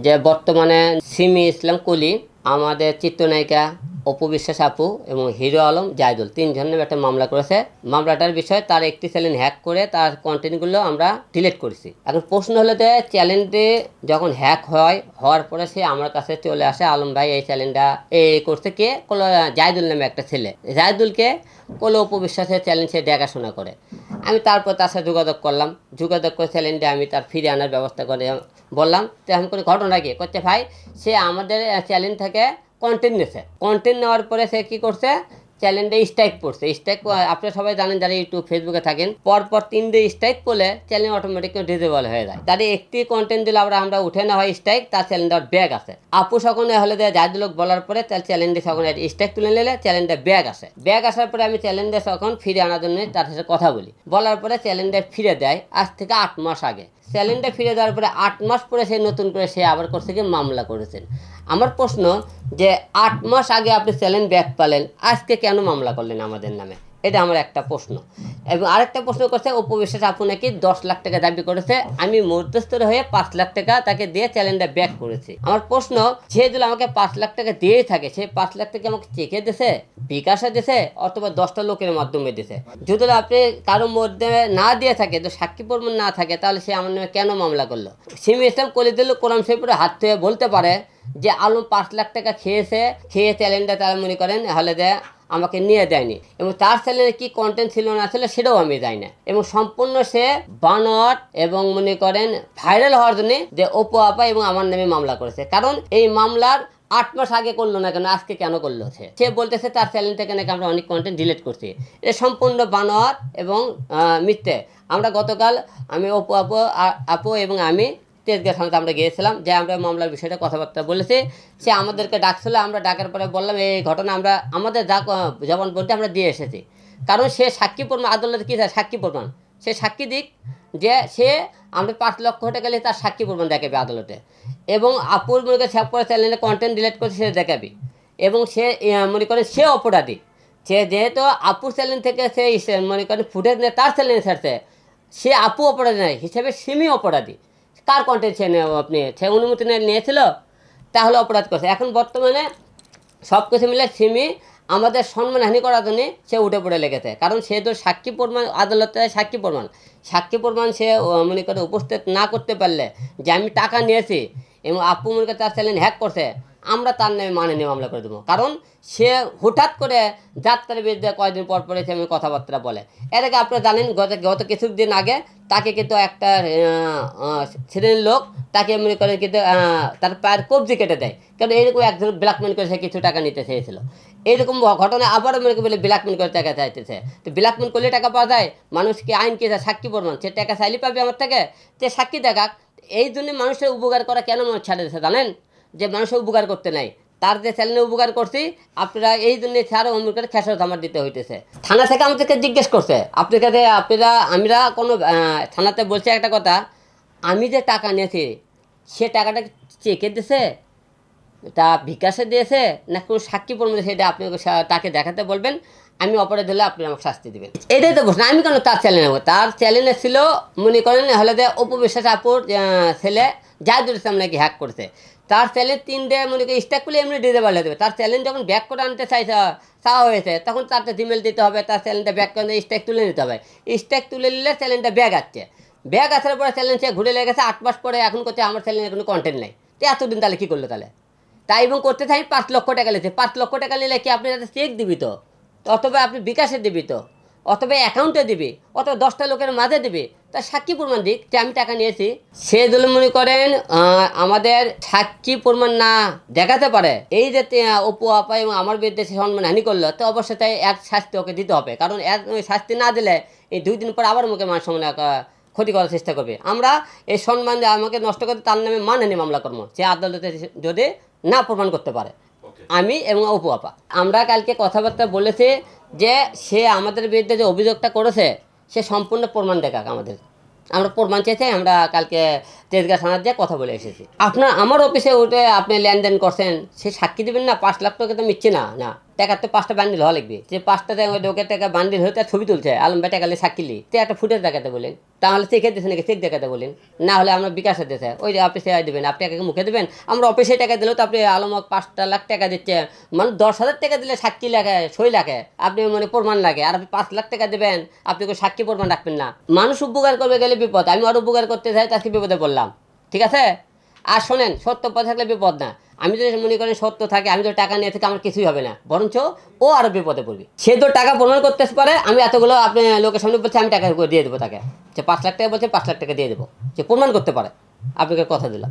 যে বর্তমানে সিমি ইসলাম কলি, আমাদের চিত্রনায়িকা অপু বিশ্বাস আপু এবং হিরো আলম জাহিদুল তিনজনের একটা মামলা করেছে। মামলাটার বিষয়ে তার একটি চ্যানেল হ্যাক করে তার কন্টেন্টগুলো আমরা ডিলিট করেছি। এখন প্রশ্ন হলো যে চ্যানেলটি যখন হ্যাক হওয়ার পরে সে আমার কাছে চলে আসে, আলম ভাই এই চ্যানেলটা করতে কে কলো জাহিদুল নামে একটা ছেলে, জাহিদুলকে কলো অপু বিশ্বাসের চ্যানেল সে দেখাশোনা করে। আমি তারপর তার সাথে যোগাযোগ করলাম, যোগাযোগ করে চ্যালেঞ্জে আমি তার ফিরে আনার ব্যবস্থা করে বললাম। তেমন করে ঘটনা কি করছে ভাই, সে আমাদের চ্যালেঞ্জ থেকে কন্টেন্ট নিয়েছে। কন্টেন্ট নেওয়ার পরে সে কী করছে, চ্যানেলটা স্ট্রাইক পড়ছে। স্ট্রাইক আপনারা সবাই জানেন যারা ইউটিউব ফেসবুকে থাকেন, পরপর 3 দিন স্ট্রাইক করলে চ্যানেল অটোমেটিক ডিজেবল হয়ে যায়। তাদের একটি কন্টেন্ট দিলে আমরা উঠে না হয় স্ট্রাইক, তার চ্যানেলটা ব্যাগ আছে। আপু সকলে হলে জাহিদুল বলার পরে তার চ্যানেলটি সকলে স্ট্রাইক তুলে নিলে চ্যানেলটা ব্যাগ আসে। ব্যাগ আসার পরে আমি চ্যানেলটা তখন ফিরে আনার জন্য তার সাথে কথা বলি, বলার পরে চ্যানেলটা ফিরে দেয় আজ থেকে 8 মাস আগে। চ্যালেঞ্জটা ফিরে দেওয়ার পরে 8 মাস পরে সে নতুন করে সে আবার করছে কি মামলা করেছেন। আমার প্রশ্ন যে 8 মাস আগে আপনি চ্যালেঞ্জ ব্যাক পালেন, আজকে কেন মামলা করলেন আমাদের নামে? এটা আমার একটা প্রশ্ন। এবং আরেকটা প্রশ্ন করছে অপু বিশ্বাস আপু নাকি 10 লাখ টাকা দাবি করেছে, আমি মধ্যস্থর হয়ে 5 লাখ টাকা তাকে দিয়ে চ্যালেঞ্জটা ব্যাক করেছি। আমার প্রশ্ন, সে যদি আমাকে 5 লাখ টাকা দিয়েই থাকে, সে 5 লাখ টাকা আমাকে চেকে দিয়েছে, বিকাশে দিয়েছে, অথবা 10টা লোকের মাধ্যমে দিয়েছে? যদি আপনি কারোর মধ্যে না দিয়ে থাকে, তো সাক্ষী প্রমাণ না থাকে, তাহলে সে আমার নামে কেন মামলা করলো? সিমি ইসলাম কলিদুল কোরআন শরীফের হাত থেকে বলতে পারে যে আলম 5 লাখ টাকা খেয়ে চ্যালেঞ্জটা তারা মনে করেন হলে দেয় আমাকে নিয়ে দেয়নি, এবং তার চ্যানেলে কি কন্টেন্ট ছিল না ছিল সেটাও আমি যাই না। এবং সম্পূর্ণ সে বানোয়াট এবং মনে করেন ভাইরাল হওয়ার জন্য যে অপু আপা এবং আমার নামে মামলা করেছে। কারণ এই মামলার 8 মাস আগে করলো না কেন, আজকে কেন করলো? সে বলতেছে তার চ্যানেল থেকে নাকি আমরা অনেক কন্টেন্ট ডিলিট করছি। এটা সম্পূর্ণ বানোয়াট এবং মিথ্যে। আমরা গতকাল আমি আপু এবং আমি তেজগাঁ থানাতে আমরা গিয়েছিলাম, যে আমরা মামলার বিষয়টা কথাবার্তা বলেছি। সে আমাদেরকে ডাকছিল, আমরা ডাকার পরে বললাম এই ঘটনা আমরা আমাদের জবান বলতে আমরা দিয়ে এসেছি। কারণ সে সাক্ষী প্রমাণ, আদালতে কী চায়? সাক্ষী প্রমাণ। সে সাক্ষী দিক যে সে আমরা 5 লক্ষ টাকা গেলে তার সাক্ষী প্রমাণ দেখাবে আদালতে। এবং আপুর মনে করে সেভ করে চ্যানেলে কন্টেন্ট ডিলিট করছে সে দেখাবে। এবং সে মনে করেন সে অপরাধী। সে যেহেতু আপুর চ্যানেল থেকে সে মনে করেন ফুটেজ নিয়ে তার চ্যানেলে ছাড়ছে, সে আপু অপরাধী নয়, হিসেবে সিমি অপরাধী। কার কন্টেন্ট সে আপনি সে অনুমতি নিয়েছিল, তাহলে অপরাধ করছে। এখন বর্তমানে সব কিছু মিলে সিমি আমাদের সম্মানহানি করার জন্যে সে উঠে পড়ে লেগেছে। কারণ সে তো সাক্ষী প্রমাণ, আদালতে সাক্ষী প্রমাণ সে মনে করে উপস্থিত না করতে পারলে যে আমি টাকা নিয়েছি এবং আপু মনে করে তার চ্যানেল হ্যাক করছে, আমরা তার নামে নিয়ে মামলা করে দেবো। কারণ সে হঠাৎ করে যাত্রার বিরুদ্ধে কয়েকদিন পর পরে সে কথাবার্তা বলে। এর আগে আপনারা জানেন গত কিছুদিন আগে তাকে কিন্তু একটা শ্রেণীর লোক তাকে মনে করেন কিন্তু তার পায়ের কবজি কেটে দেয়। কারণ এইরকম একজন ব্ল্যাকমেল করে সে কিছু টাকা নিতে চেয়েছিল। এইরকম ঘটনা আবারও মনে বলে ব্ল্যাকমেল করে টাকা চাইতেছে। তো ব্ল্যাকমেল করলে টাকা পাওয়া যায়? মানুষকে আইন কে সাক্ষী প্রমাণ, সে টাকা চাইলে পাবে আমার থেকে, সে সাক্ষী দেখাক। এই জন্য মানুষের উপকার করা কেন মানুষ ছাড়ে দিচ্ছে জানেন? যে মানুষের উপকার করতে নাই। তার যে চ্যানেলে উপকার করছি আপনারা এই জন্য ছাড়া অন্য করে খেসারত আমার দিতে হইতেছে। থানা থেকে আমাদেরকে জিজ্ঞেস করছে আমরা কোনো থানাতে বলছে একটা কথা, আমি যে টাকা নিয়েছি সে টাকাটা চেকে দিয়েছে, তা বিকাশে দিয়েছে না কোনো সাক্ষী প্রমাণ, সেটা আপনি তাকে দেখাতে বলবেন, আমি অপরাধ হলে আপনি আমাকে শাস্তি দেবেন। এটাই তো বলছেন। আমি কেন তার চ্যানেল নেবো? তার চ্যানেলে ছিল মনে করেন হলে যে অপু বিশ্বাস আপুর ছেলে জাহিদুল ইসলাম নাকি হ্যাক করছে। তার চ্যানেল 3 ডে মনে করি স্ট্যাক করলে এমনি ডিজেবল হয়ে দেবে। তার চ্যানেল যখন ব্যাক করে আনতে চাওয়া হয়েছে, তখন তার জিমেল দিতে হবে, তার চ্যানেলটা ব্যাক করে স্ট্যাক তুলে নিতে হবে। স্ট্যাক তুলে নিলে চ্যানেলটা ব্যাগ আসছে, ব্যাগ আসার পরে চ্যানেল সে ঘুরে লেগেছে 8 মাস পরে এখন করছে আমার চ্যানেলে কোনো কন্টেন্ট নেই। তো এতদিন তাহলে কী করলো? তাহলে তাই এবং করতে থাকি 5 লক্ষ টাকা নিয়েছে। 5 লক্ষ টাকা নিলে কি আপনি তাদের চেক দিবি তো, অথবা আপনি বিকাশে দিবি তো, অথবা অ্যাকাউন্টে দিবি, অথবা 10টা লোকের মাঝে দিবি, তার সাক্ষী প্রমাণ দিক যে আমি টাকা নিয়েছি। সে যদি মনে করেন আমাদের সাক্ষী প্রমাণ না দেখাতে পারে, এই যে অপু আপা এবং আমার বিরুদ্ধে সে সম্মানহানি করলো, তো অবশ্যই তাই এক শাস্তি ওকে দিতে হবে। কারণ এক শাস্তি না দিলে এই 2 দিন পর আবার মুখে মান সম্মান ক্ষতি করার চেষ্টা করবে। আমরা এই সম্মান আমাকে নষ্ট করতে তার নামে মানহানি মামলা করবো, সে আদালতে যদি না প্রমাণ করতে পারে। আমি এবং অপু আপা আমরা কালকে কথাবার্তা বলেছি যে সে আমাদের বিরুদ্ধে যে অভিযোগটা করেছে সে সম্পূর্ণ প্রমাণ দেখাক আমাদের। আমরা প্রমাণ চেয়েছি, আমরা কালকে তেজগাঁ থানার যে কথা বলে এসেছি। আমার অফিসে উঠে আপনি লেনদেন করছেন, সে সাক্ষী দেবেন না? 5 লাখ টাকা তো মিথ্যে না। টাকার তো 5টা বান্ডিল হওয়া লাগবে, যে 5টা লোকের টাকা বান্ডিল হয়ে তার ছবি তুলছে আলম ভাই টাকা সাক্ষিলি, তো একটা ফুটেজ দেখাতে বলেন, তাহলে চেকে দিচ্ছে নাকি চেক দেখাতে বলেন, না হলে আমরা বিকাশে দিতে ওই যে অফিসে দেবেন, আপনি টাকা মুখে দেবেন, আমরা অফিসে টাকা দিলেও তো আপনি আলমক 5 লাখ টাকা দিচ্ছে, মানে 10,000 টাকা দিলে সাক্ষী লাগে, সই লাগে, আপনি মানে প্রমাণ লাগে, আর আপনি 5 লাখ টাকা দেবেন, আপনি কোনো সাক্ষী প্রমাণ রাখবেন না। মানুষ উপকার করবে গেলে বিপদ, আমি আর উপকার করতে চাই তাকে বিপদে বললাম, ঠিক আছে। আর শোনেন, সত্য পথে থাকলে বিপদ না, আমি যদি মনে করেন সত্য থাকে, আমি তো টাকা নিয়ে থেকে আমার কিছুই হবে না, বরঞ্চ ও আরও বিপদে পড়বে। সে তো টাকা প্রমাণ করতে পারে, আমি এতগুলো আপনি লোকের সামনে বলছি আমি টাকা দিয়ে দেবো তাকে, যে 5 লাখ টাকা বলছে 5 লাখ টাকা দিয়ে দেবো, সে প্রমাণ করতে পারে, আপনাকে কথা দিলাম।